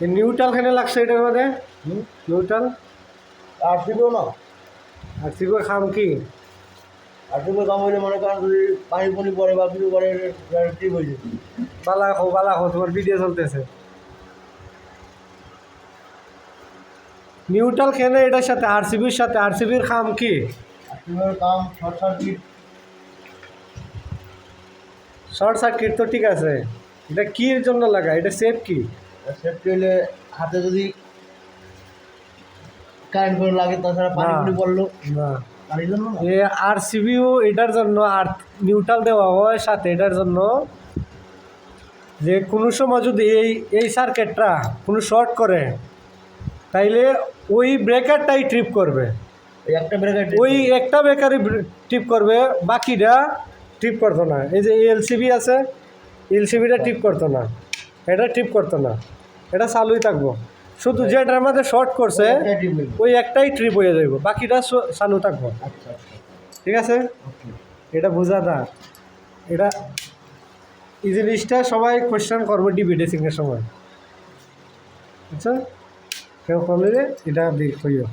Neutral খানে লাগছে এটার মধ্যে নিউট্রাল আর দিব না আর সিবো খাম কি আর দিব দাম হইলে মনে করেন যদি পানি পুনি পরে বা কিছু পরে ঠিক হয়ে যাবে। বালা হো তোমার ভিডিও চলতেছে নিউট্রাল খেলে এটার সাথে আরসিবির সাথে আরসিবির খাম কি আর তোমার কাম শর্ট সার্কিট শর্ট সার্কিট তো ঠিক আছে এটা কির জন্য লাগা এটা সেফ কি সেফটি হইলে হাতে যদি কারেন্ট করে লাগে তাছাড়া পানি পুনি পড়লো না পানির জন্য না এ আরসিবিও এটার জন্য আর নিউট্রাল দেওয়া হয় সাথে এটার জন্য যে কোনো সময় যদি এই সার্কিটটা কোনো শর্ট করে তাইলে ওই ব্রেকারটাই ট্রিপ করবে এই একটা ব্রেকার ওই একটা ব্রেকারই ট্রিপ করবে বাকিটা ট্রিপ করতো না এই যে এলসিবি আছে এলসিবিটা ট্রিপ করতো না এটা ট্রিপ করতো না এটা চালুই থাকবো শুধু যেটার মধ্যে শর্ট করছে ওই একটাই ট্রিপ হয়ে যাইব বাকিটা চালু থাকবো আচ্ছা আচ্ছা ঠিক আছে ওকে এটা বোঝা দা এটা এই জিনিসটা সবাই কোয়েশ্চেন করবো ডিবেটে সিংয়ের সময় আচ্ছা কেউ করলে এটা কইও